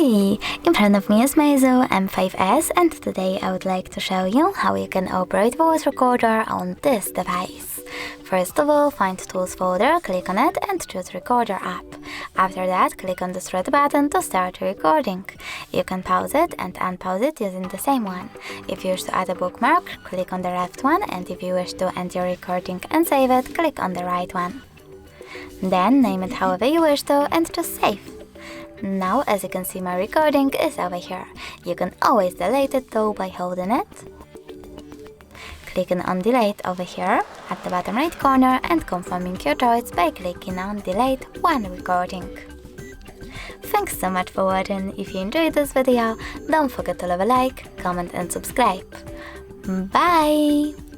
Hi! In front of me is MEIZU M5S, and today I would like to show you how you can operate voice recorder on this device. First of all, find Tools folder, click on it and choose Recorder app. After that, click on the red button to start recording. You can pause it and unpause it using the same one. If you wish to add a bookmark, click on the left one, and if you wish to end your recording and save it, click on the right one. Then name it however you wish to and just save. Now, as you can see, my recording is over here. You can always delete it though by holding it. Clicking on delete over here at the bottom right corner and confirming your choice by clicking on delete when recording. Thanks so much for watching. If you enjoyed this video, don't forget to leave a like, comment and subscribe. Bye!